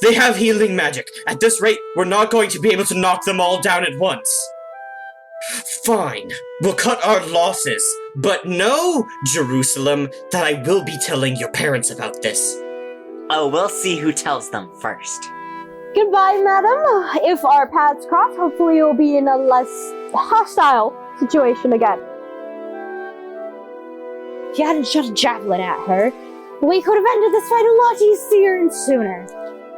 They have healing magic. At this rate, we're not going to be able to knock them all down at once. Fine, we'll cut our losses. But know, Jerusalem, that I will be telling your parents about this. Oh, we'll see who tells them first. Goodbye, madam. If our paths cross, hopefully you'll be in a less hostile situation again. If you hadn't shot a javelin at her, we could have ended this fight a lot easier and sooner.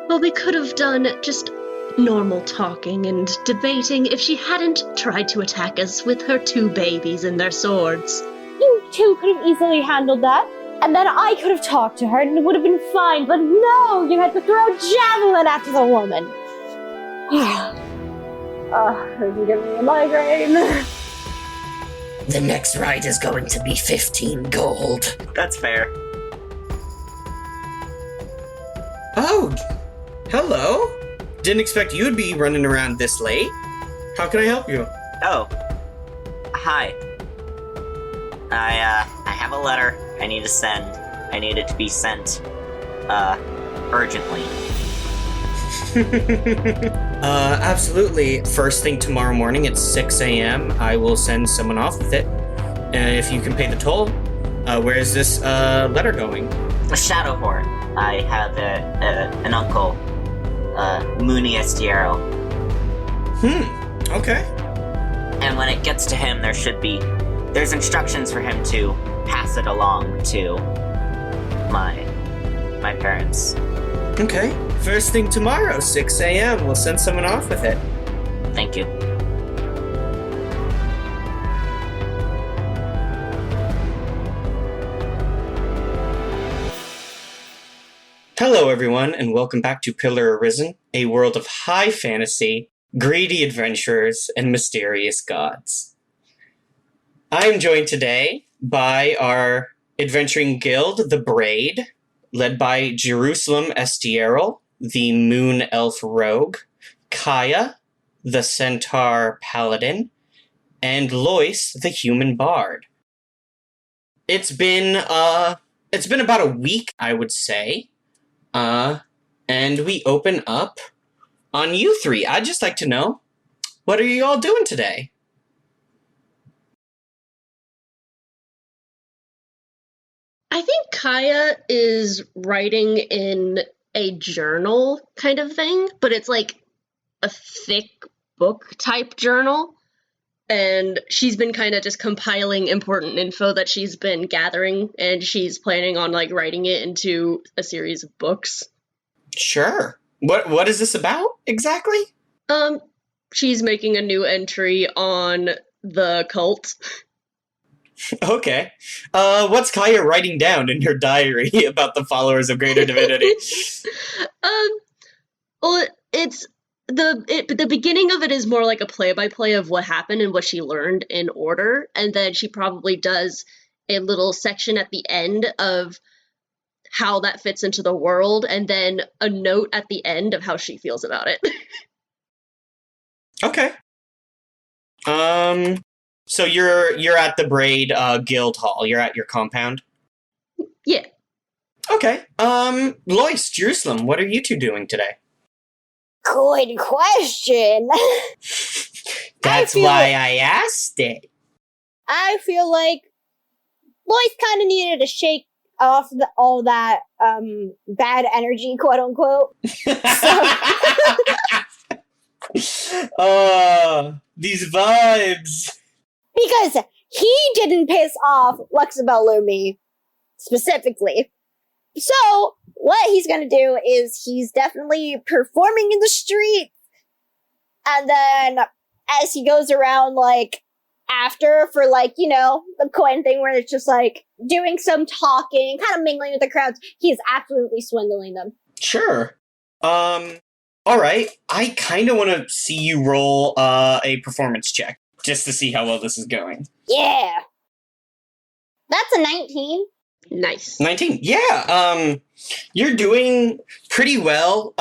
Well, we could have done just normal talking and debating if she hadn't tried to attack us with her 2 babies and their swords. You two could have easily handled that, and then I could have talked to her and it would have been fine, but no, you had to throw a javelin after the woman. This is giving me a migraine. The next ride is going to be 15 gold. That's fair. Oh, hello. Didn't expect you'd be running around this late. How can I help you? Oh. Hi. I have a letter I need to send. I need it to be sent, urgently. Absolutely. First thing tomorrow morning at 6 a.m., I will send someone off with it. If you can pay the toll. Where is this, letter going? Shadowhorn. I have, an uncle, Mooney Estiero. Okay. And when it gets to him, there's instructions for him to pass it along to my parents. Okay. First thing tomorrow, 6 a.m., we'll send someone off with it. Thank you. Hello, everyone, and welcome back to Pillar Arisen, a world of high fantasy, greedy adventurers, and mysterious gods. I am joined today by our adventuring guild, the Braid, led by Jerusalem Estiero, the Moon Elf Rogue, Kaya, the Centaur Paladin, and Lois, the Human Bard. It's been about a week, I would say. And we open up on you 3. I'd just like to know, what are you all doing today? I think Kaya is writing in a journal kind of thing, but it's like a thick book type journal. And she's been kind of just compiling important info that she's been gathering, and she's planning on like writing it into a series of books. Sure. What is this about exactly? She's making a new entry on the cult. Okay. What's Kaya writing down in her diary about the followers of Greater Divinity? Well, it's the beginning of it is more like a play-by-play of what happened and what she learned in order, and then she probably does a little section at the end of how that fits into the world, and then a note at the end of how she feels about it. Okay. So you're at the Braid Guild Hall. You're at your compound? Yeah. Okay. Lois, Jerusalem, what are you 2 doing today? Good question. That's why I asked it. I feel like Lois kind of needed to shake off all that bad energy, quote unquote. These vibes. Because he didn't piss off Luxabel Lumi specifically. So what he's gonna do is he's definitely performing in the street, and then as he goes around like after for like, you know, the coin thing where it's just like doing some talking, kind of mingling with the crowds, he's absolutely swindling them. Sure. Alright. I kind of want to see you roll a performance check, just to see how well this is going. Yeah. That's a 19. Nice. 19. Yeah. You're doing pretty well.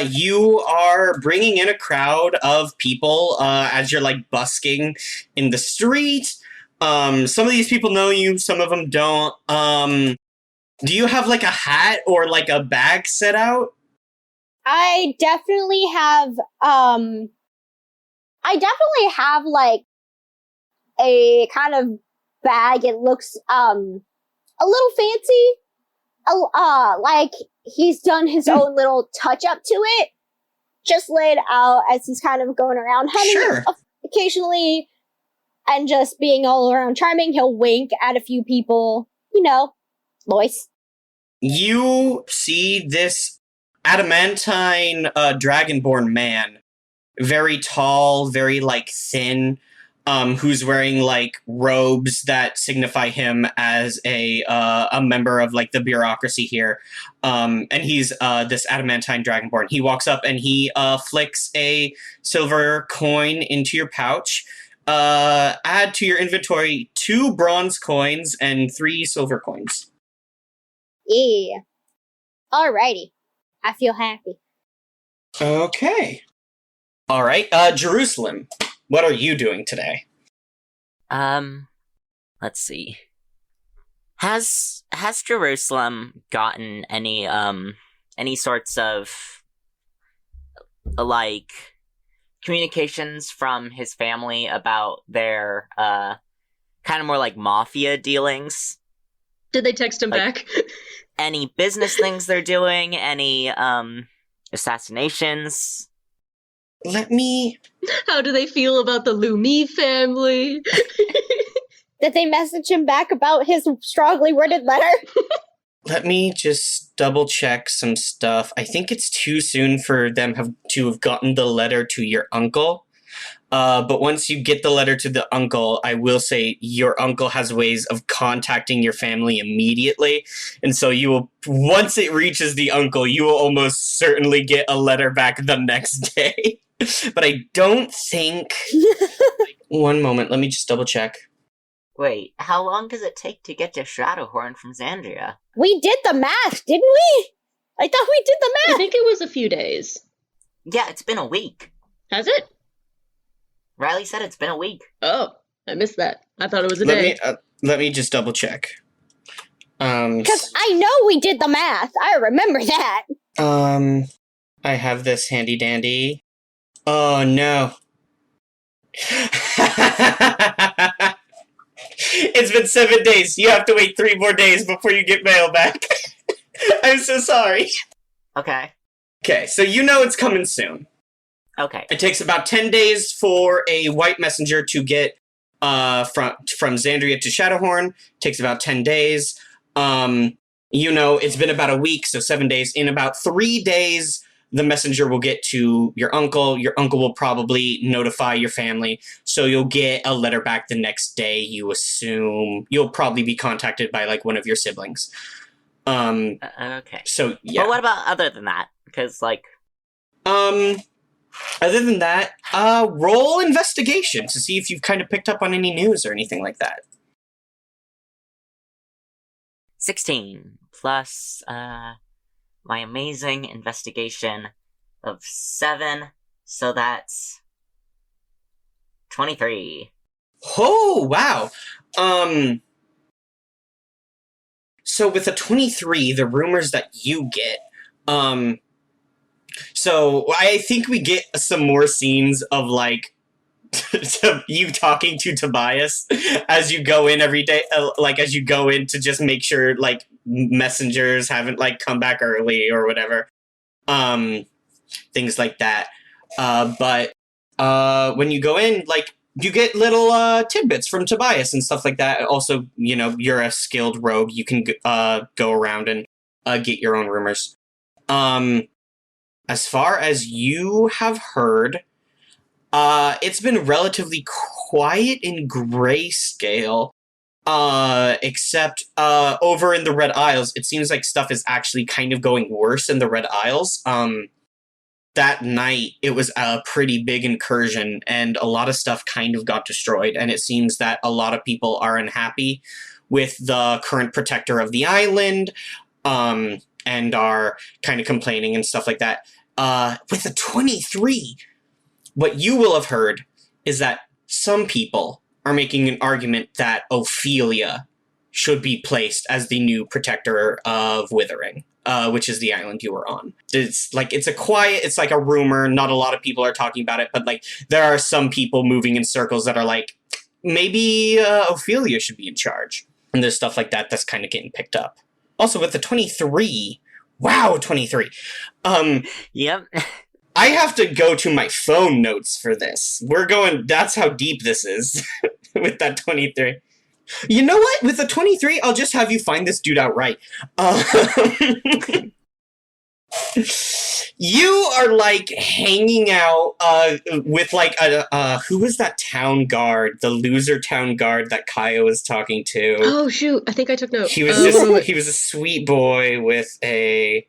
You are bringing in a crowd of people as you're like busking in the street. Some of these people know you, some of them don't. Do you have like a hat or like a bag set out? I definitely have like a kind of bag. It looks a little fancy. Like he's done his own little touch up to it. Just laid out as he's kind of going around hunting occasionally and just being all around charming. He'll wink at a few people, Lois. You see this adamantine dragonborn man, very tall, very like thin, who's wearing like robes that signify him as a member of like the bureaucracy here, and he's this adamantine dragonborn. He walks up and he flicks a silver coin into your pouch. Add to your inventory 2 bronze coins and 3 silver coins. Yeah. Alrighty. I feel happy. Okay. All right, Jerusalem. What are you doing today? Let's see. Has Jerusalem gotten any sorts of like communications from his family about their kind of more like mafia dealings? Did they text him back? Any business things they're doing? Any assassinations? Let me... How do they feel about the Lumi family? Did they message him back about his strongly worded letter? Let me just double check some stuff. I think it's too soon for them to have gotten the letter to your uncle. But once you get the letter to the uncle, I will say your uncle has ways of contacting your family immediately. And so you will, once it reaches the uncle, you will almost certainly get a letter back the next day. But I don't think... One moment, let me just double check. Wait, how long does it take to get to Shadowhorn from Xandria? We did the math, didn't we? I thought we did the math. I think it was a few days. Yeah, it's been a week. Has it? Riley said it's been a week. Oh, I missed that. I thought it was a day. Let me just double check. Because I know we did the math. I remember that. I have this handy dandy. Oh, no. It's been 7 days. You have to wait 3 more days before you get mail back. I'm so sorry. Okay. Okay, so you know it's coming soon. Okay. It takes about 10 days for a white messenger to get from Xandria to Shadowhorn. It takes about 10 days. It's been about a week, so 7 days. In about 3 days, the messenger will get to your uncle. Your uncle will probably notify your family, so you'll get a letter back the next day. You assume you'll probably be contacted by like one of your siblings. Okay. So yeah. But what about other than that? Because other than that, roll investigation to see if you've kind of picked up on any news or anything like that. 16 plus my amazing investigation of 7, so that's 23. Oh, wow. So with a 23, the rumors that you get, so I think we get some more scenes of like you talking to Tobias as you go in every day, as you go in to just make sure like messengers haven't like come back early or whatever, things like that. But when you go in, like you get little tidbits from Tobias and stuff like that. Also, you're a skilled rogue. You can go around and get your own rumors. As far as you have heard, it's been relatively quiet in Grayscale, except over in the Red Isles, it seems like stuff is actually kind of going worse in the Red Isles. That night, it was a pretty big incursion, and a lot of stuff kind of got destroyed, and it seems that a lot of people are unhappy with the current protector of the island, and are kind of complaining and stuff like that. With a 23... What you will have heard is that some people are making an argument that Ophelia should be placed as the new protector of Withering. which is the island you were on. It's like it's like a rumor. Not a lot of people are talking about it, but like there are some people moving in circles that are like, maybe Ophelia should be in charge. And there's stuff like that that's kind of getting picked up. Also, with the 23, wow, 23. Yep. I have to go to my phone notes for this. That's how deep this is with that 23. You know what? With the 23, I'll just have you find this dude outright. You are like hanging out with like who was that town guard, the loser town guard that Kaya was talking to? Oh shoot! I think I took notes. He was he was a sweet boy with Spot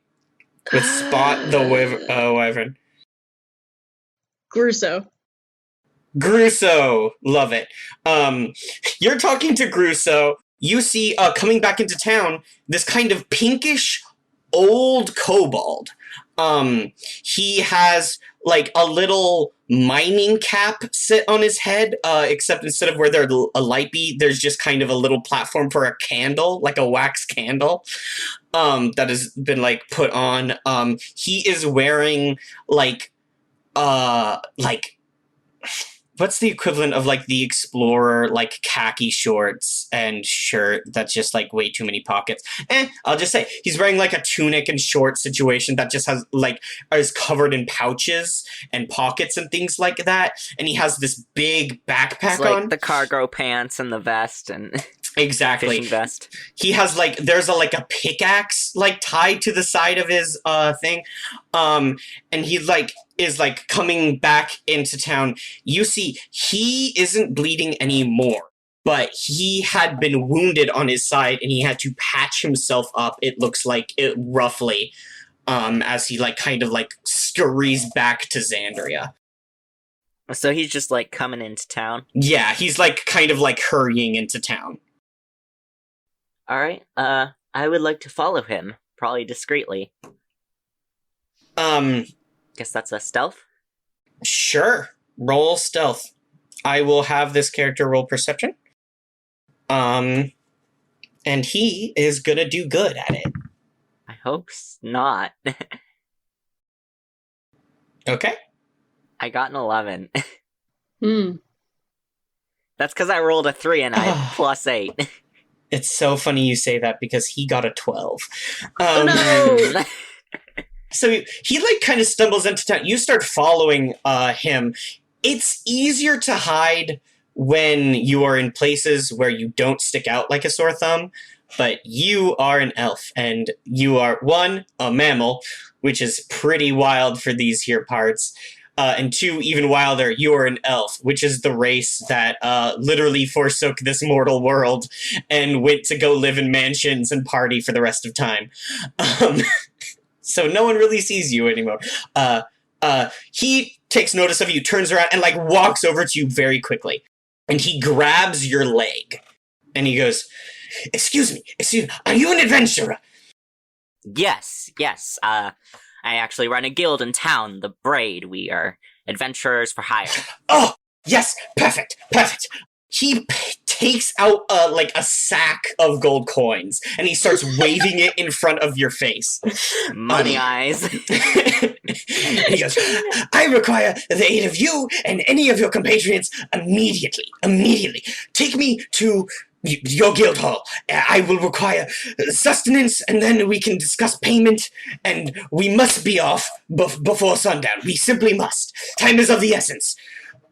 the Wyvern. Grusso, love it. You're talking to Grusso. You see, coming back into town, this kind of pinkish old kobold. He has like a little mining cap sit on his head, except instead of where there's a light be, there's just kind of a little platform for a candle, like a wax candle, that has been like put on. He is wearing like what's the equivalent of like the explorer, like khaki shorts and shirt that's just like way too many pockets? I'll just say he's wearing like a tunic and short situation that just has like is covered in pouches and pockets and things like that. And he has this big backpack It's like on. the cargo pants and the vest and Exactly. fishing vest. He has like there's a pickaxe like tied to the side of his thing. And he like is like coming back into town. You see, he isn't bleeding anymore, but he had been wounded on his side and he had to patch himself up, it looks like, roughly, as he like kind of like scurries back to Xandria. So he's just like coming into town. Yeah, he's like kind of like hurrying into town. Alright, I would like to follow him, probably discreetly. Guess that's a stealth? Sure. Roll stealth. I will have this character roll perception. And he is gonna do good at it. I hope not. Okay. I got an 11. Hmm. That's because I rolled a 3 and I had plus 8. It's so funny you say that because he got a 12. Oh no! So he like kind of stumbles into town. You start following him. It's easier to hide when you are in places where you don't stick out like a sore thumb, but you are an elf and you are, one, a mammal, which is pretty wild for these here parts, and two, even wilder, you are an elf, which is the race that literally forsook this mortal world and went to go live in mansions and party for the rest of time. So no one really sees you anymore. He takes notice of you, turns around, and like walks over to you very quickly. And he grabs your leg. And he goes, Excuse me, are you an adventurer? Yes. I actually run a guild in town, the Braid. We are adventurers for hire. Oh, yes, perfect. He takes out like a sack of gold coins, and he starts waving it in front of your face. Money eyes. He goes, I require the aid of you and any of your compatriots immediately. Take me to your guild hall. I will require sustenance, and then we can discuss payment, and we must be off before sundown. We simply must. Time is of the essence.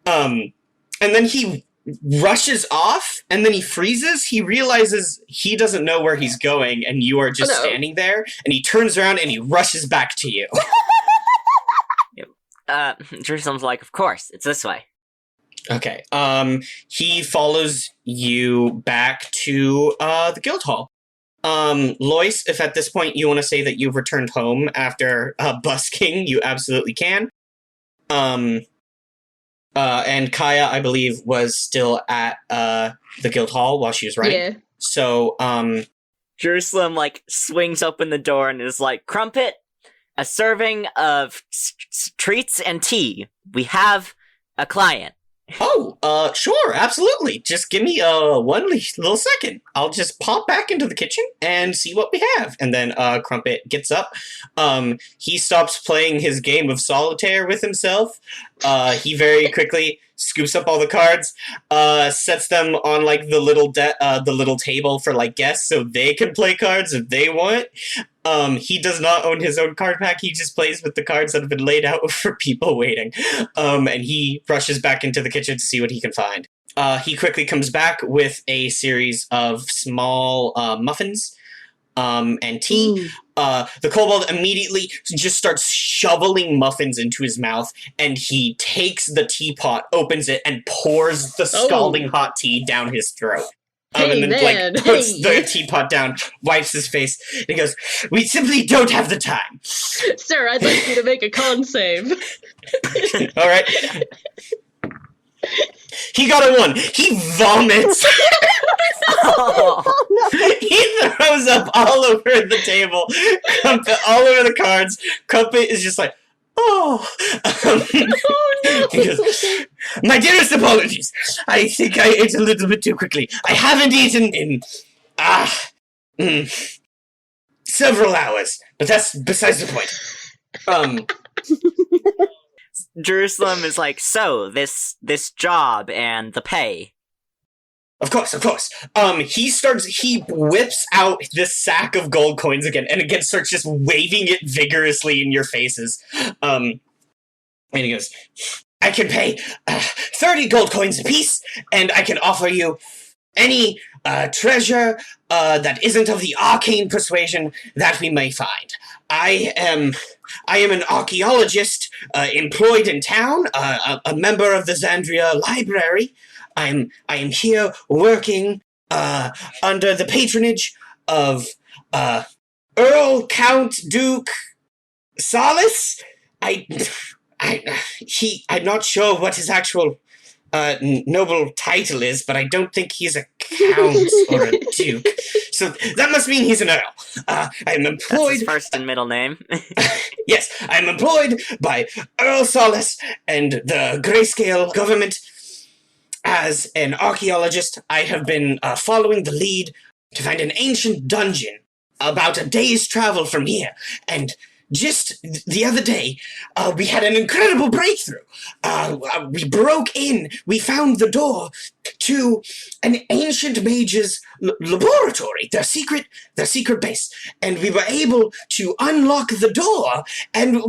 And then he rushes off, and then he freezes. He realizes he doesn't know where he's going, and you are just standing there, and he turns around and he rushes back to you. Jerusalem's like, of course, it's this way. Okay. He follows you back to the guild hall. Lois, if at this point you want to say that you've returned home after busking, you absolutely can. And Kaya, I believe, was still at the guild hall while she was writing. Yeah. So, Jerusalem, like, swings open the door and is like, Crumpet, a serving of treats and tea. We have a client. Oh, Sure, absolutely. Just give me one little second. I'll just pop back into the kitchen and see what we have. And then Crumpet gets up. He stops playing his game of solitaire with himself. He very quickly scoops up all the cards, sets them on like the little table for like guests so they can play cards if they want. He does not own his own card pack. He just plays with the cards that have been laid out for people waiting. And he rushes back into the kitchen to see what he can find. He quickly comes back with a series of small muffins and tea. The kobold immediately just starts shoveling muffins into his mouth, and he takes the teapot, opens it, and pours the scalding hot tea down his throat. And then, puts the teapot down, wipes his face, and he goes, "We simply don't have the time." Sir, I'd like you to make a con save. All right. He got a 1. He vomits. Oh, no. He throws up all over the table, all over the cards. Crumpet is just like, oh. He goes, "My dearest apologies. I think I ate a little bit too quickly. I haven't eaten in several hours, but that's besides the point." Jerusalem is like, so, this job and the pay. Of course. He whips out this sack of gold coins again, and again starts just waving it vigorously in your faces. And he goes, "I can pay 30 gold coins apiece, and I can offer you any treasure that isn't of the arcane persuasion that we may find. I am an archaeologist employed in town, a member of the Xandria Library. I am here working under the patronage of Earl Count Duke Salis. I'm not sure what his actual noble title is, but I don't think he's a count or a duke. So that must mean he's an earl. I'm employed... That's his first and middle name. Yes, I'm employed by Earl Solis and the Grayscale government. As an archaeologist, I have been following the lead to find an ancient dungeon about a day's travel from here. And just the other day, we had an incredible breakthrough. We broke in. We found the door to an ancient mage's laboratory, their secret base, and we were able to unlock the door. And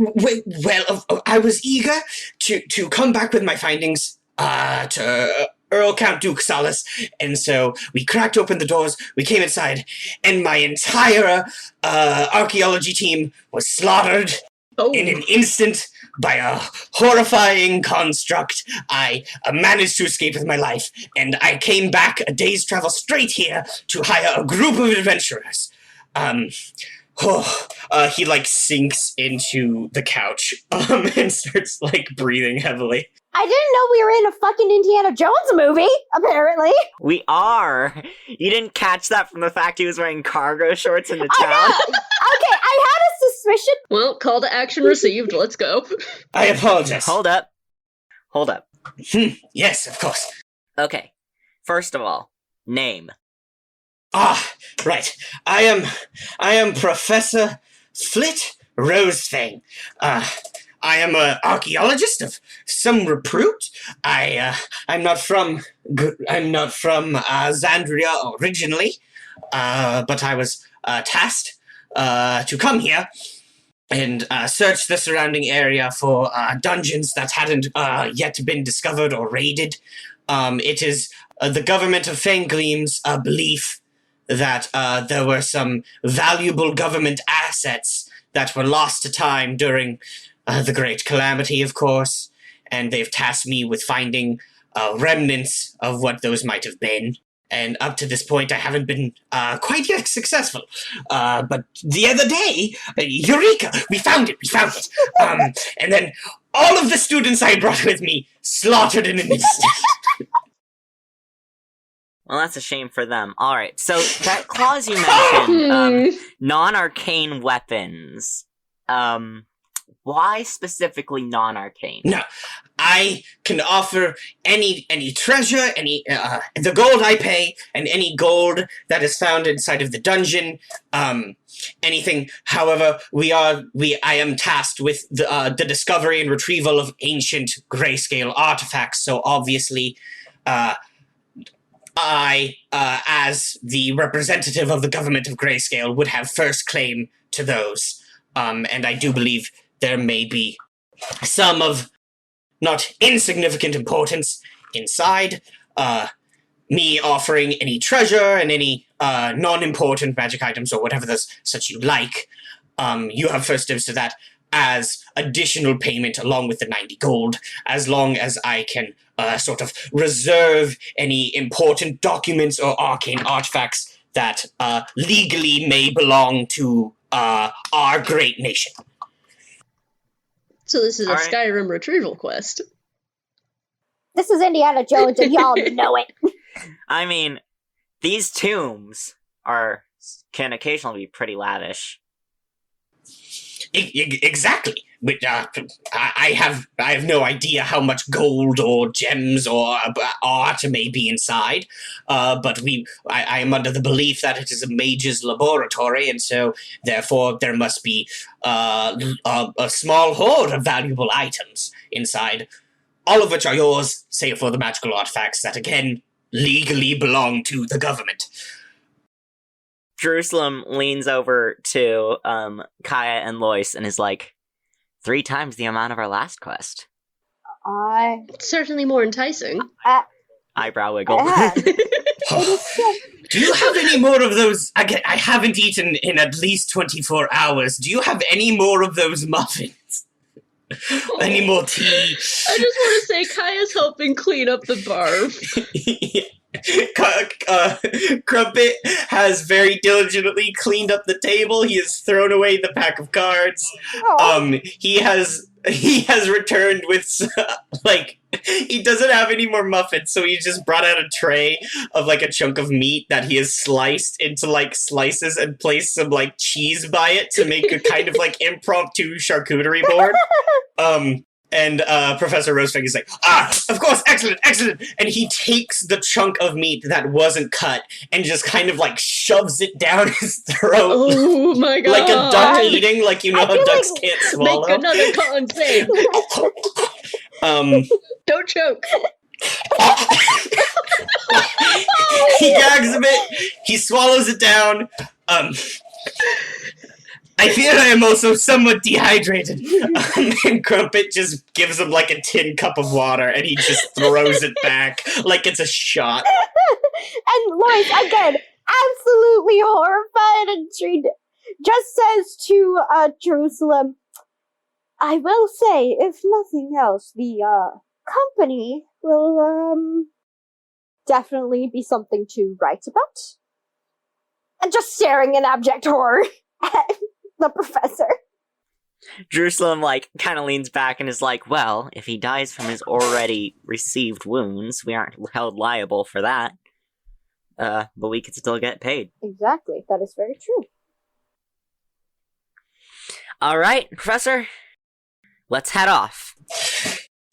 I was eager to come back with my findings to Earl Count Duke Salis, and so we cracked open the doors, we came inside, and my entire archaeology team was slaughtered in an instant by a horrifying construct. I managed to escape with my life, and I came back a day's travel straight here to hire a group of adventurers. He like sinks into the couch and starts like breathing heavily. I didn't know we were in a fucking Indiana Jones movie, apparently. We are. You didn't catch that from the fact he was wearing cargo shorts in the town? Okay, I had a suspicion. Well, call to action received. Let's go. I apologize. Hold up. Yes, of course. Okay. First of all, name. Right. I am Professor Flit Rosefang. I am an archaeologist of some repute. I'm not from Xandria originally, but I was tasked to come here and search the surrounding area for dungeons that hadn't yet been discovered or raided. It is the government of Fangleam's belief that there were some valuable government assets that were lost to time during the Great Calamity, of course, and they've tasked me with finding remnants of what those might have been. And up to this point, I haven't been quite yet successful. But the other day, eureka! We found it! And then all of the students I brought with me slaughtered in an instant. Well, that's a shame for them. Alright, so that clause you mentioned, non-arcane weapons. why specifically non-arcane? No, I can offer any treasure, the gold I pay, and any gold that is found inside of the dungeon. Anything. However, I am tasked with the discovery and retrieval of ancient grayscale artifacts. So obviously, I, as the representative of the government of Grayscale, would have first claim to those. And I do believe there may be some of not insignificant importance inside. Me offering any treasure and any non-important magic items or whatever such you like. You have first dibs to that as additional payment along with the 90 gold, as long as I can sort of reserve any important documents or arcane artifacts that legally may belong to our great nation. So this is a All right. Skyrim retrieval quest. This is Indiana Jones, and y'all know it. I mean, these tombs can occasionally be pretty lavish. Exactly. But, I have no idea how much gold or gems or art may be inside. But I am under the belief that it is a mage's laboratory, and so therefore there must be a small hoard of valuable items inside, all of which are yours, save for the magical artifacts that again legally belong to the government. Jerusalem leans over to Kaya and Lois and is like, 3 times the amount of our last quest. It's certainly more enticing. Eyebrow wiggle. Do you have any more of those? I haven't eaten in at least 24 hours. Do you have any more of those muffins? Any more tea? I just want to say Kaya's helping clean up the barf. Crumpet has very diligently cleaned up the table. He has thrown away the pack of cards. He has returned with he doesn't have any more muffins, so he just brought out a tray of a chunk of meat that he has sliced into slices and placed some cheese by it to make a kind of impromptu charcuterie board. And Professor Rosefang is like, of course, excellent. And he takes the chunk of meat that wasn't cut and just kind of shoves it down his throat. Oh my god. Like a duck eating, how ducks can't swallow. Make another con save. Don't choke. He gags a bit, he swallows it down. I fear I am also somewhat dehydrated. And Crumpet just gives him a tin cup of water, and he just throws it back like it's a shot. And Lois, again, absolutely horrified and she just says to Jerusalem, I will say, if nothing else, the company will definitely be something to write about. And just staring in abject horror at the professor. Jerusalem, kind of leans back and is like, well, if he dies from his already received wounds, we aren't held liable for that. But we could still get paid. Exactly, that is very true. Alright, Professor, let's head off.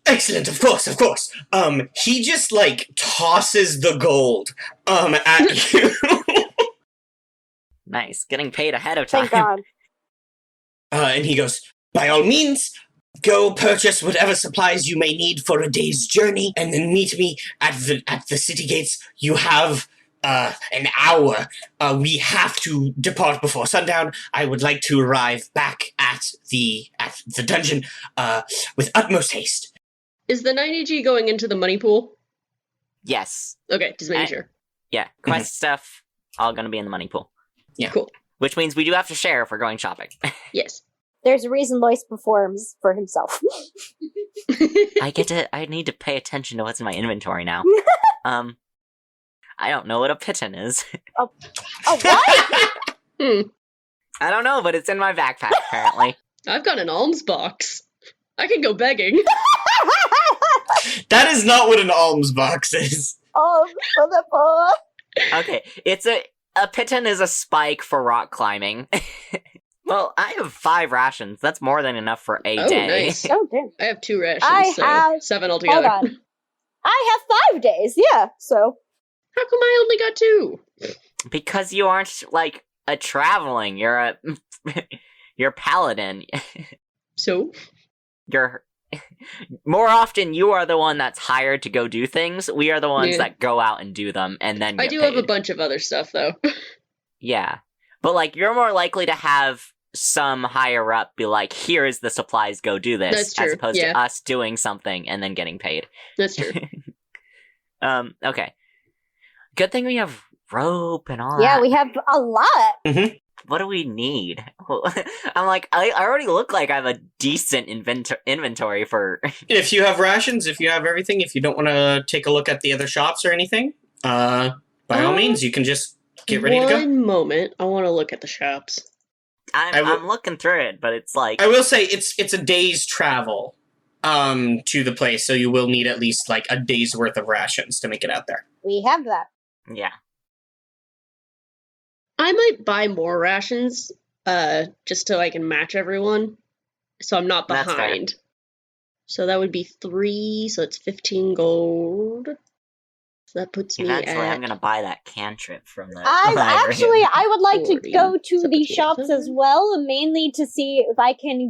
Excellent, of course. He just, tosses the gold, at you. Nice, getting paid ahead of time. Thank God. And he goes, by all means, go purchase whatever supplies you may need for a day's journey, and then meet me at the city gates. You have an hour. We have to depart before sundown. I would like to arrive back at the dungeon with utmost haste. Is the 90G going into the money pool? Yes. Okay, just making sure. Yeah, quest stuff, all gonna be in the money pool. Yeah. Cool. Which means we do have to share if we're going shopping. Yes. There's a reason Lois performs for himself. I need to pay attention to what's in my inventory now. I don't know what a piton is. Oh, what? I don't know, but it's in my backpack, apparently. I've got an alms box. I can go begging. That is not what an alms box is. Oh, for the poor. Okay, a piton is a spike for rock climbing. Well, I have 5 rations. That's more than enough for a Oh, day. nice. Oh, damn. I have 2 rations, I so have- 7 altogether. Hold on. I have 5 days, yeah, so. How come I only got 2? Because you aren't, like, a traveling. You're a... you're a paladin. So? You're... More often, you are the one that's hired to go do things. We are the ones Yeah. that go out and do them, and then I get do paid. have a bunch of other stuff, though. Yeah. But, like, you're more likely to have some higher up be like, here is the supplies, go do this. That's true, As opposed yeah. to us doing something and then getting paid. That's true. Okay. Good thing we have rope and all Yeah, that. we have a lot. What do we need? I'm like, I already look like I have a decent inventory for... If you have rations, if you have everything, if you don't want to take a look at the other shops or anything, by all means, you can just get ready to go. One moment. I want to look at the shops. I'm looking through it, but it's like... I will say it's a day's travel to the place, so you will need at least like a day's worth of rations to make it out there. We have that. Yeah. I might buy more rations, just so I can match everyone, so I'm not That's fair. behind. So that would be 3, so it's 15 gold. So that puts me Eventually, at... I'm gonna buy that cantrip from the Actually, I would like to 40, go to the 17. shops as well, mainly to see if I can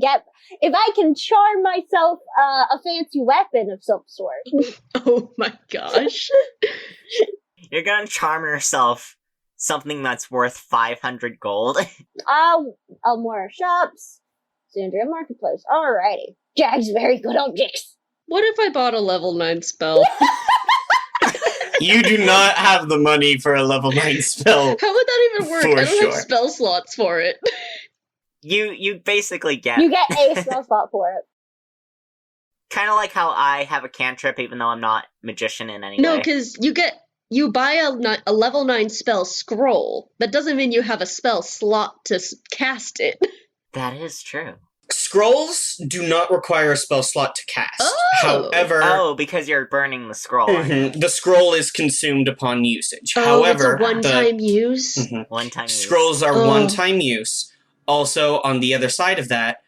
charm myself a fancy weapon of some sort. Oh my gosh. You're gonna charm yourself something that's worth 500 gold. More shops. Sandria Marketplace. Alrighty. Jag's very good objects. What if I bought a level 9 spell? You do not have the money for a level 9 spell. How would that even work? For I don't sure. have spell slots for it. You basically get... You get a spell spot for it. Kind of like how I have a cantrip, even though I'm not magician in any No, way. because you buy a level 9 spell scroll. That doesn't mean you have a spell slot to cast it. That is true. Scrolls do not require a spell slot to cast. Oh! However, Oh, because you're burning the scroll. the scroll is consumed upon usage. Oh, However, it's a one-time use? Mhm. One time use. Scrolls are Oh. one-time use. Also, on the other side of that,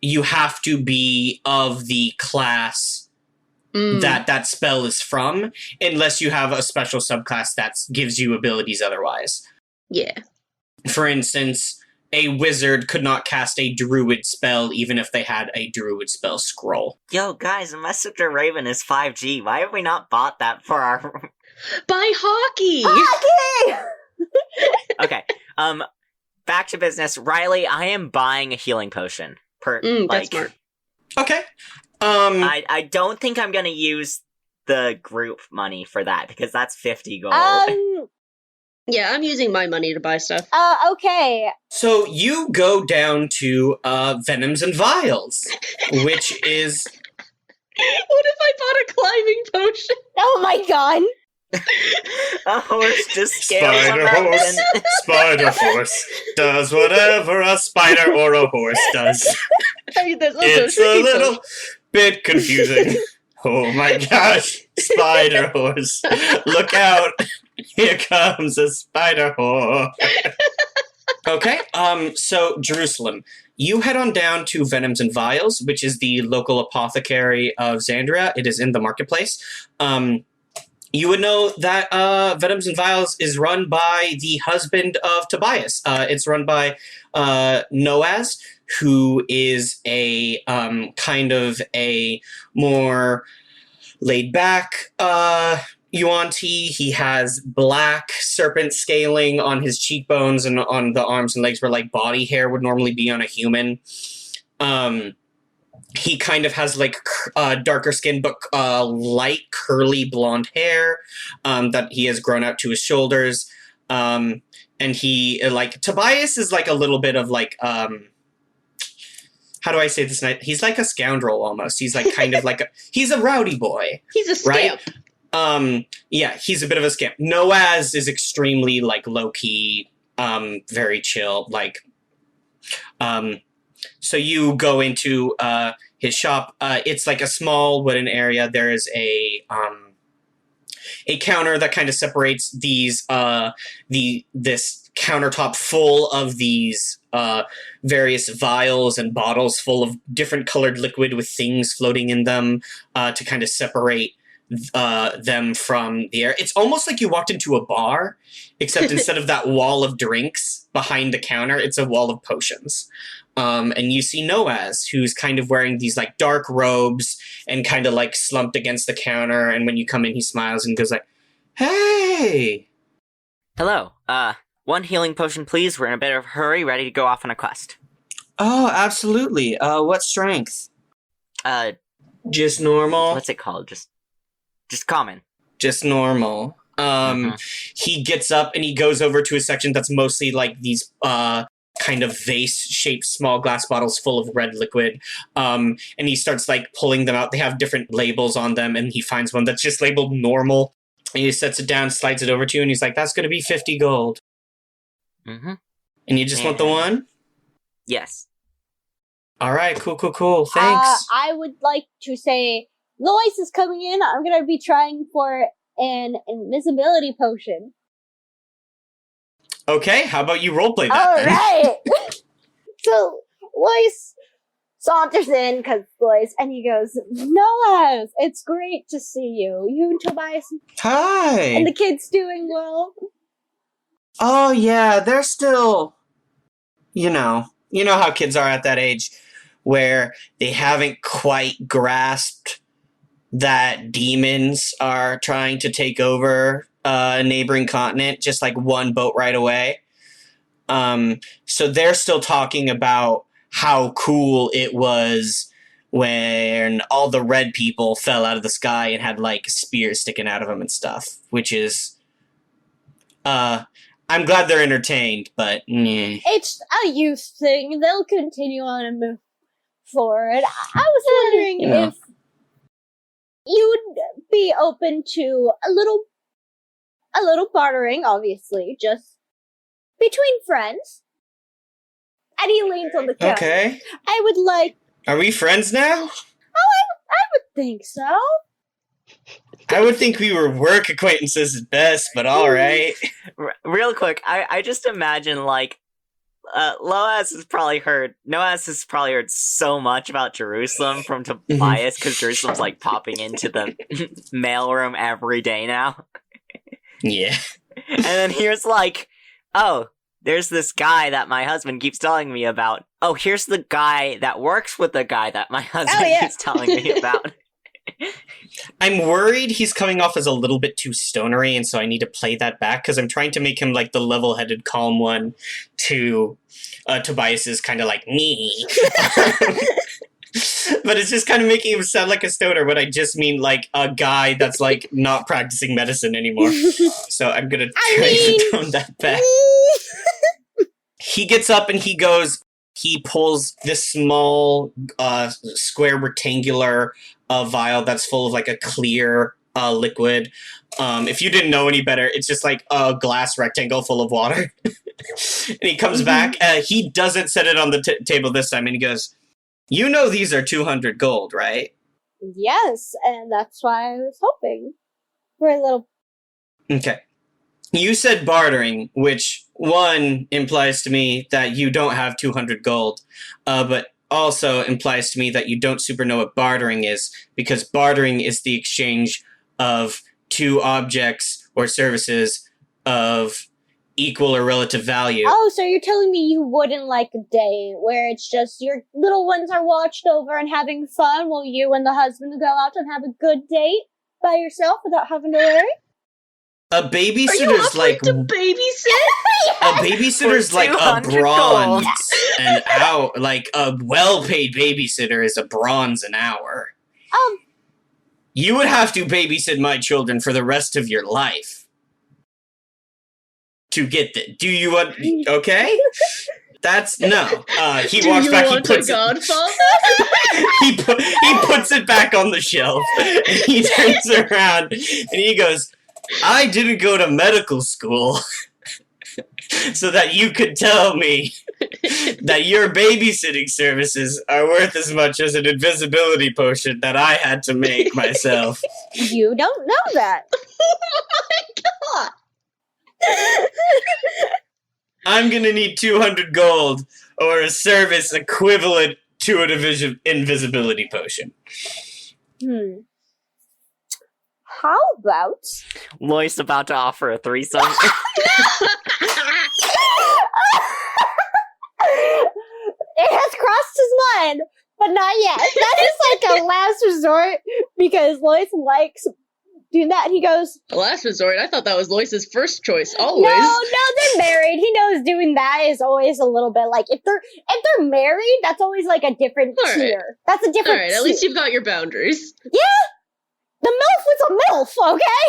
you have to be of the class that spell is from, unless you have a special subclass that gives you abilities otherwise. Yeah. For instance, a wizard could not cast a druid spell even if they had a druid spell scroll. Yo, guys, Messenger Raven is 5G. Why have we not bought that for our... Buy hockey! Okay! Okay, back to business. Riley, I am buying a healing potion. That's smart. Okay. I don't think I'm gonna use the group money for that, because that's 50 gold. Yeah, I'm using my money to buy stuff. Okay. So you go down to Venoms and Vials, which is... What if I bought a climbing potion? Oh my god. A horse just scales a Spider mountain. horse. Spider horse does whatever a spider or a horse does. Hey, there's also It's a shrinking little potion. bit confusing. Oh my gosh, spider horse. Look out. Here comes a spider horse. Okay, so Jerusalem. You head on down to Venoms and Vials, which is the local apothecary of Xandria. It is in the marketplace. You would know that Venoms and Vials is run by the husband of Tobias. It's run by Noaz, who is a kind of a more laid-back Yuan-Ti. He has black serpent scaling on his cheekbones and on the arms and legs where like body hair would normally be on a human. He kind of has like darker skin, but light curly blonde hair that he has grown out to his shoulders. And he like Tobias is like a little bit of like how do I say this? He's like a scoundrel almost. He's like kind of like he's a rowdy boy. He's a scamp. Right? Yeah, he's a bit of a scamp. Noaz is extremely like low key, very chill. Like, so you go into his shop. It's like a small wooden area. There is a a counter that kind of separates these this countertop full of these various vials and bottles full of different colored liquid with things floating in them to kind of separate them from the air. It's almost like you walked into a bar, except instead of that wall of drinks behind the counter, it's a wall of potions. And you see Noaz, who's kind of wearing these like dark robes and kind of like slumped against the counter. And when you come in, he smiles and goes like, "Hey!" Hello. One healing potion, please. We're in a bit of a hurry, ready to go off on a quest. Oh, absolutely. What strength? Just normal? What's it called? Just common. Just normal. He gets up and he goes over to a section that's mostly like these kind of vase-shaped small glass bottles full of red liquid. And he starts like pulling them out. They have different labels on them, and he finds one that's just labeled normal. And he sets it down, slides it over to you, and he's like, "That's going to be 50 gold." Mm-hmm. And you just want the one? Yes. All right, cool. Thanks. I would like to say, Lois is coming in. I'm gonna be trying for an invisibility potion. Okay, how about you roleplay that All then? right. So Lois saunters in because Lois, and he goes, "Noah, it's great to see you. You and Tobias Hi. and the kids doing well." Oh, yeah, they're still, you know how kids are at that age where they haven't quite grasped that demons are trying to take over a neighboring continent, just like one boat ride away. So they're still talking about how cool it was when all the red people fell out of the sky and had like spears sticking out of them and stuff, which is, I'm glad they're entertained, but It's a youth thing. They'll continue on and move forward. I was wondering if you would be open to a little bartering, obviously, just between friends. And he leans on the counter. okay. I would like. Are we friends now? I would think so. I would think we were work acquaintances at best, but all right. Real quick, I just imagine, like, Noaz has probably heard so much about Jerusalem from Tobias, because Jerusalem's, like, popping into the mailroom every day now. Yeah. And then here's, like, oh, there's this guy that my husband keeps telling me about. Oh, here's the guy that works with the guy that my husband keeps telling me about. I'm worried he's coming off as a little bit too stonery, and so I need to play that back, because I'm trying to make him like the level-headed, calm one to Tobias's kind of like me. But it's just kind of making him sound like a stoner, but I just mean like a guy that's like not practicing medicine anymore. So I'm gonna try to tone that back. He gets up and he pulls this small square rectangular vial that's full of like a clear liquid. If you didn't know any better, it's just like a glass rectangle full of water. And he comes back. He doesn't set it on the table this time, and he goes, "You know these are 200 gold, right?" Yes, and that's why I was hoping for a little. Okay. You said bartering, which, one, implies to me that you don't have 200 gold, but also implies to me that you don't super know what bartering is, because bartering is the exchange of two objects or services of equal or relative value. Oh, so you're telling me you wouldn't like a day where it's just your little ones are watched over and having fun while you and the husband go out and have a good date by yourself without having to worry? A babysitter's like to babysit? a babysitter's like a 200 bronze gold. an hour. Like a well-paid babysitter is a bronze an hour. You would have to babysit my children for the rest of your life to get the. Do you want? Okay, that's no. He walks back. He puts Godfather? he puts it back on the shelf. And he turns around and he goes, "I didn't go to medical school, so that you could tell me that your babysitting services are worth as much as an invisibility potion that I had to make myself. You don't know that. Oh my god! I'm gonna need 200 gold or a service equivalent to an invisibility potion. How about... Lois about to offer a threesome. It has crossed his mind, but not yet. That is like a last resort because Lois likes doing that. He goes, Last resort? I thought that was Lois's first choice, no, always. they're married. He knows doing that is always a little bit like, if they're married, that's always like a different All right. tier. That's a different Alright, tier. at least you've got your boundaries. The MILF was a MILF, okay?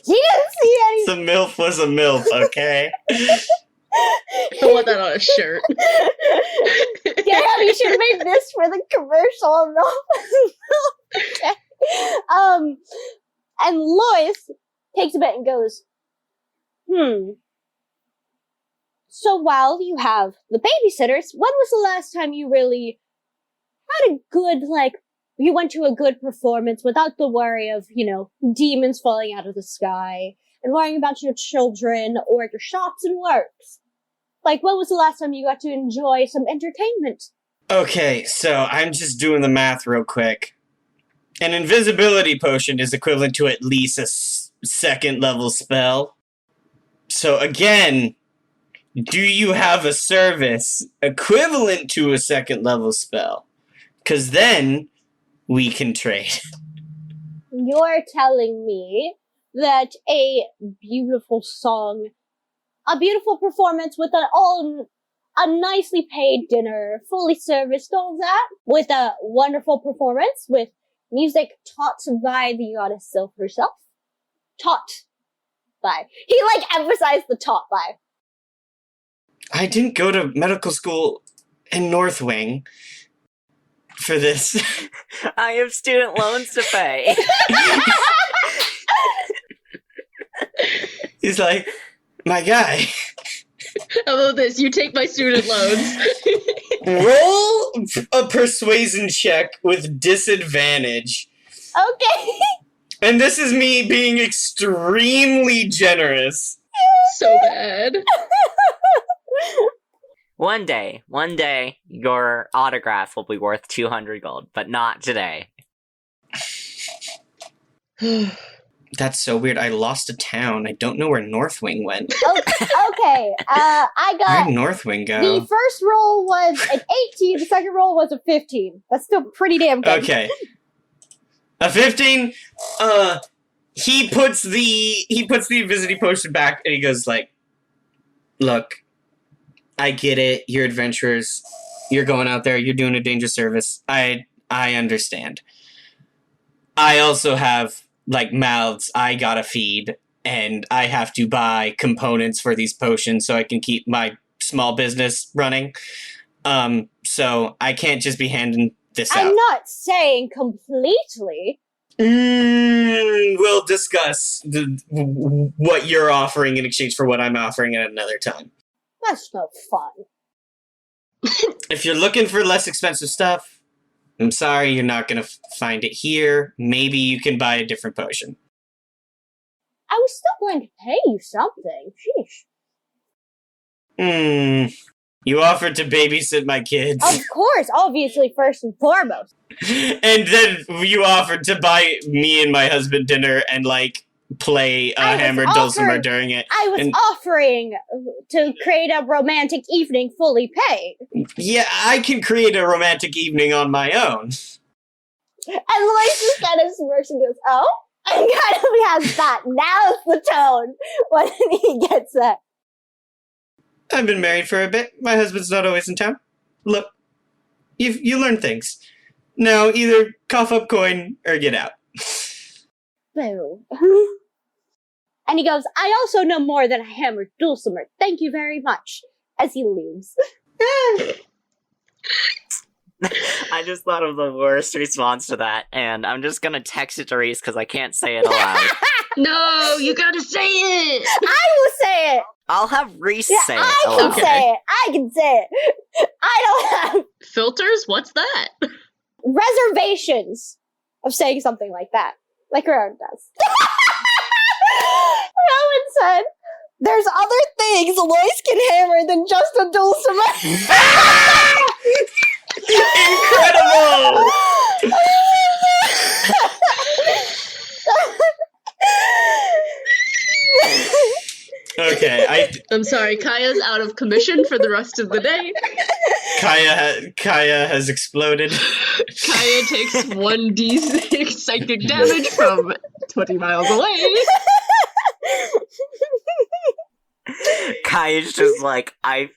He didn't see any. The MILF was a MILF, okay? I want that on a shirt. Damn, you should have made this for the commercial. No. Okay. And Lois takes a bit and goes, So while you have the babysitters, when was the last time you really had a good, you went to a good performance without the worry of, demons falling out of the sky and worrying about your children or your shops and works? When was the last time you got to enjoy some entertainment? Okay, so I'm just doing the math real quick. An invisibility potion is equivalent to at least a second level spell. So again, do you have a service equivalent to a second level spell? Because then we can trade. You're telling me that a beautiful song, a beautiful performance with a nicely paid dinner, fully serviced, all that, with a wonderful performance, with music taught by the goddess Sylph herself. Taught by. He, emphasized the taught by. I didn't go to medical school in Northwing for this. I have student loans to pay. He's like, my guy, How about this? You take my student loans. roll a persuasion check with disadvantage. Okay. And this is me being extremely generous. So bad. One day, your autograph will be worth 200 gold, but not today. That's so weird. I lost a town. I don't know where Northwing went. Okay. I got... Where'd Northwing go? The first roll was an 18, the second roll was a 15. That's still pretty damn good. Okay. A 15? He puts the invisibility potion back and he goes look, I get it. You're adventurers. You're going out there. You're doing a dangerous service. I understand. I also have, mouths I gotta feed, and I have to buy components for these potions so I can keep my small business running. So I can't just be handing this out. I'm not saying completely. We'll discuss what you're offering in exchange for what I'm offering at another time. That's no fun. If you're looking for less expensive stuff, I'm sorry, you're not going to find it here. Maybe you can buy a different potion. I was still going to pay you something. Sheesh. You offered to babysit my kids. Of course, obviously, first and foremost. And then you offered to buy me and my husband dinner and, play Hammered Dulcimer during it. I was offering to create a romantic evening fully paid. Yeah, I can create a romantic evening on my own. And Lois just kind of smirks and goes, oh? And kind of has that. Now's the tone when he gets that. I've been married for a bit. My husband's not always in town. Look, you learn things. Now, either cough up coin or get out. Boo. And he goes, I also know more than a hammered dulcimer. Thank you very much. As he leaves. I just thought of the worst response to that, and I'm just gonna text it to Reese because I can't say it aloud. No, you gotta say it! I will say it! I'll have Reese Yeah, say it. I can aloud. Okay. say it. I can say it. I don't have Filters? What's that? reservations of saying something like that. Like Rowan does. Rowan said, there's other things Lois can hammer than just a dulcimer. Incredible! Okay, I'm sorry, Kaya's out of commission for the rest of the day. Kaya has exploded. Kaya takes 1d6 psychic damage from 20 miles away. Kaya's just like, I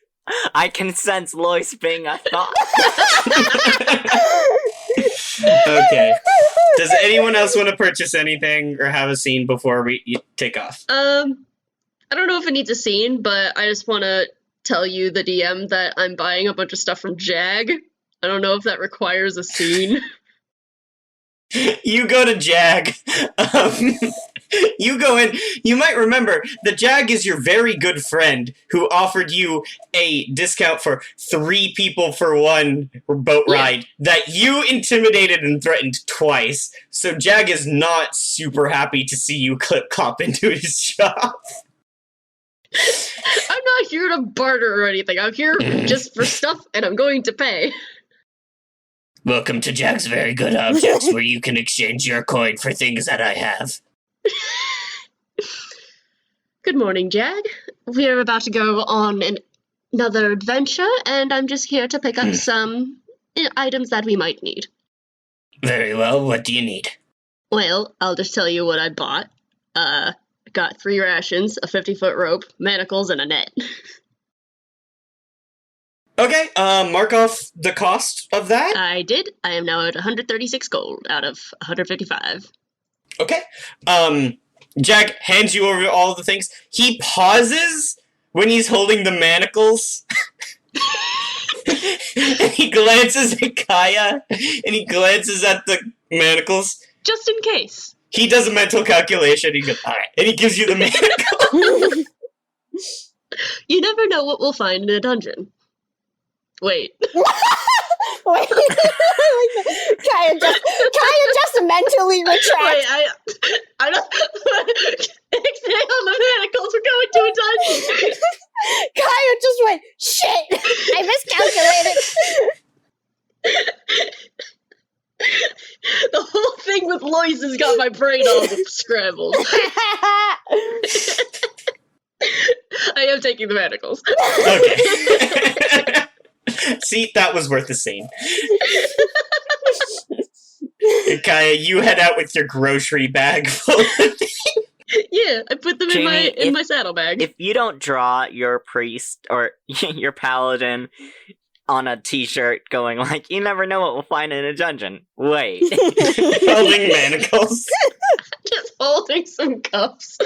can sense Lois being a thought. Okay. Does anyone else want to purchase anything or have a scene before we take off? I don't know if it needs a scene, but I just want to tell you, the DM, that I'm buying a bunch of stuff from Jag. I don't know if that requires a scene. You go to Jag. You go in. You might remember that Jag is your very good friend who offered you a discount for 3 people for 1 boat ride that you intimidated and threatened twice. So Jag is not super happy to see you cop into his shop. I'm not here to barter or anything. I'm here just for stuff, and I'm going to pay. Welcome to Jag's Very Good Objects, where you can exchange your coin for things that I have. Good morning, Jag. We're about to go on another adventure, and I'm just here to pick up some items that we might need. Very well, what do you need? Well, I'll just tell you what I bought. Got 3 rations, a 50-foot rope, manacles, and a net. Okay, mark off the cost of that. I did. I am now at 136 gold out of 155. Okay. Jag hands you over all the things. He pauses when he's holding the manacles. And he glances at Kaya, and he glances at the manacles. Just in case. He does a mental calculation. He goes, alright. And he gives you the manacle. You never know what we'll find in a dungeon. Wait. Wait. Kaya just mentally retracts. Wait, I don't... Exhale on the manacles, we're going to a dungeon! Kaya just went, shit! I miscalculated. The whole thing with Lois has got my brain all scrambled. I am taking the manacles. Okay. See, that was worth the scene. Kaya, you head out with your grocery bag full of things. Yeah, I put them Jamie, in my saddlebag. If you don't draw your priest or your paladin on a t-shirt going like, you never know what we'll find in a dungeon. Wait. Holding manacles. Just holding some cups.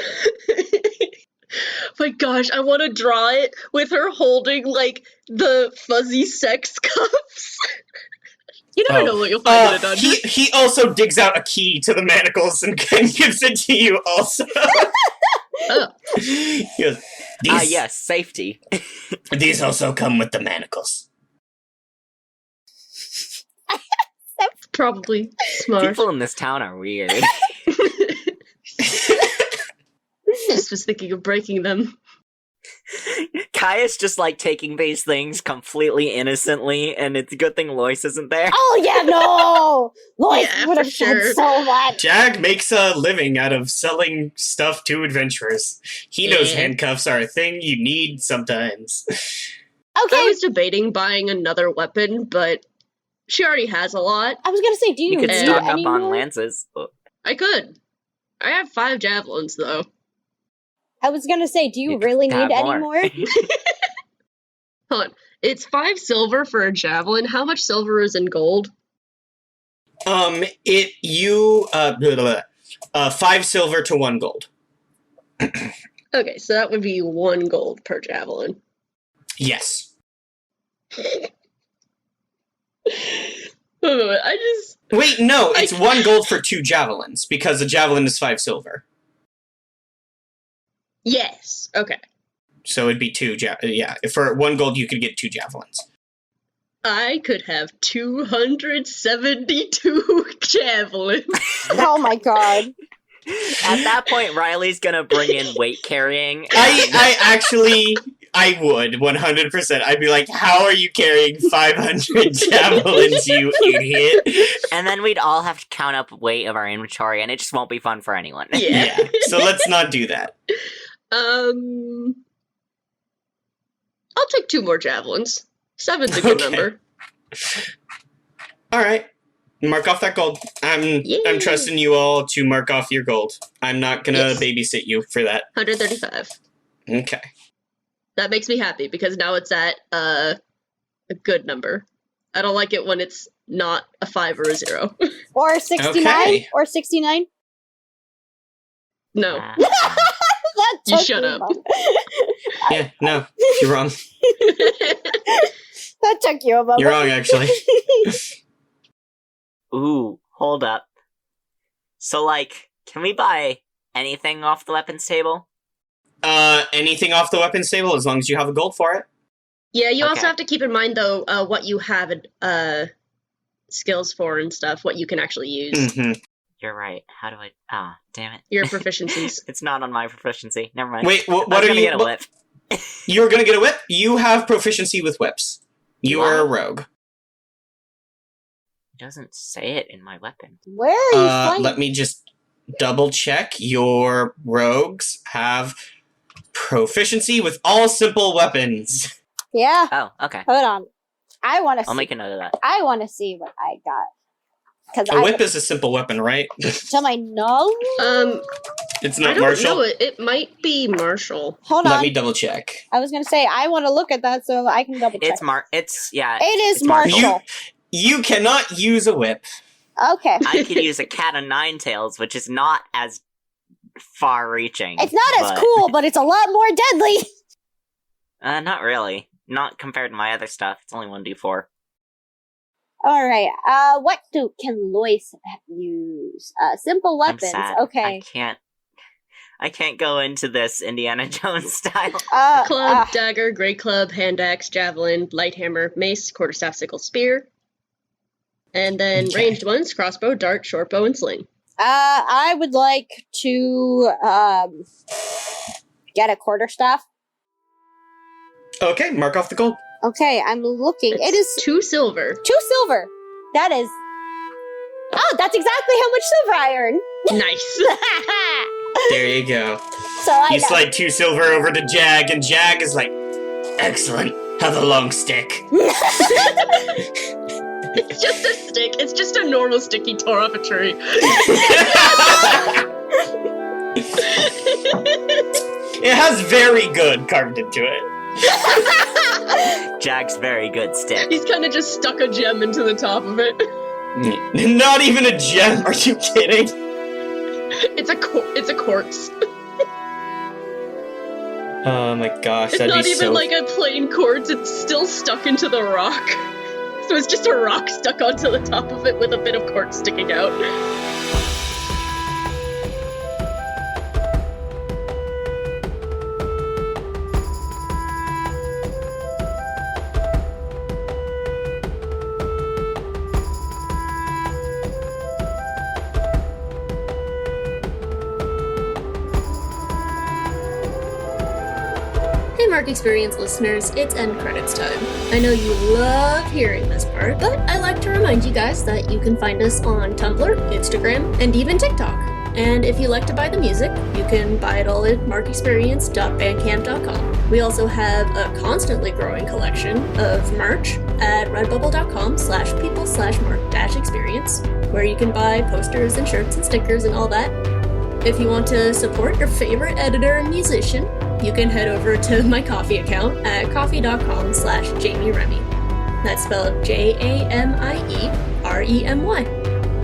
My gosh, I want to draw it with her holding, like, the fuzzy sex cups. You never know what you'll find in a dungeon. He also digs out a key to the manacles and gives it to you also. Oh. He goes, Yes, safety. These also come with the manacles. Probably smart. People in this town are weird. Just was thinking of breaking them. Kaya's just like taking these things completely innocently, and it's a good thing Lois isn't there. Oh yeah, no! Lois Yeah, would have for said sure. so much. Jag makes a living out of selling stuff to adventurers. He knows Yeah. handcuffs are a thing you need sometimes. I Okay, was debating buying another weapon, but she already has a lot. I was gonna say, do you, You could need stock any up on more? lances. I could. I have 5 javelins, though. I was gonna say, do you You really could need have any more? Hold on. It's 5 silver for a javelin. How much silver is in gold? 5 silver to 1 gold. Okay, so that would be 1 gold per javelin. Yes. Wait, no, it's 1 gold for 2 javelins, because a javelin is 5 silver. Yes. Okay. So it'd be 2 for 1 gold, you could get 2 javelins. I could have 272 javelins. Oh my god. At that point, Riley's gonna bring in weight carrying. I would 100%. I'd be like, "How are you carrying 500 javelins, you idiot?" And then we'd all have to count up weight of our inventory, and it just won't be fun for anyone. Yeah. So let's not do that. I'll take 2 more javelins. 7's a good number. All right. Mark off that gold. I'm trusting you all to mark off your gold. I'm not gonna babysit you for that. 135. Okay. That makes me happy because now it's at a good number. I don't like it when it's not a 5 or a 0. Or 69? Okay. Or 69? No. That You took shut me up. a moment. Yeah, no, you're wrong. That took you a moment. You're wrong, actually. Ooh, hold up. So, like, can we buy anything off the weapons table? Anything off the weapons table as long as you have a gold for it. Yeah, you also Okay. have to keep in mind, though, what you have skills for and stuff, what you can actually use. Mm-hmm. You're right. How do I... damn it. Your proficiencies. It's not on my proficiency. Never mind. Wait, what I was are gonna you? get a whip. You're gonna get a whip? You have proficiency with whips. You are a Wow. rogue. It doesn't say it in my weapon. Where are you finding? Let me just double check. Your rogues have proficiency with all simple weapons. Yeah, Oh, okay. hold on. I want to I'll see. make a note of that. I want to see what I got. Because A whip is a simple weapon, right? to my knowledge. It's I not don't martial. know. It might be martial. Hold Let on. me double check. I was gonna say I want to look at that so I can double check. It It is it's martial. martial. You cannot use a whip. Okay. I could use a cat o' nine tails, which is not as far-reaching. It's not as but- cool, but it's a lot more deadly. Not really. Not compared to my other stuff. It's only 1d4. All right. What can Lois use? Simple I'm weapons. sad. Okay. I can't go into this Indiana Jones style. Club, dagger, great club, hand axe, javelin, light hammer, mace, quarterstaff, sickle, spear. And then Okay. ranged ones, crossbow, dart, short bow, and sling. I would like to get a quarterstaff. Okay, mark off the gold. Okay, I'm looking. It is 2 silver. 2 silver. That is. Oh, that's exactly how much silver I earn. Nice. There you go. So I You know. slide 2 silver over to Jag, and Jag is like, "Excellent. Have a long stick." It's just a stick. It's just a normal stick he tore off a tree. It has very good carved into it. Jack's very good stick. He's kind of just stuck a gem into the top of it. Not even a gem. Are you kidding? It's a quartz. Oh my gosh, It's that'd not be even so. like a plain quartz. It's still stuck into the rock. So it's just a rock stuck onto the top of it with a bit of quartz sticking out. Hey Mark Experience listeners, it's end credits time. I know you love hearing this part, but I like to remind you guys that you can find us on Tumblr, Instagram, and even TikTok. And if you like to buy the music, you can buy it all at markexperience.bandcamp.com. We also have a constantly growing collection of merch at redbubble.com/people/mark-experience, where you can buy posters and shirts and stickers and all that. If you want to support your favorite editor and musician, you can head over to my Ko-fi account at ko-fi.com/Jamie Remy. That's spelled JAMIEREMY.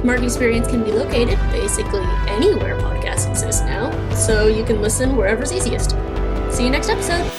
Mark Experience can be located basically anywhere podcasts exist now, so you can listen wherever's easiest. See you next episode!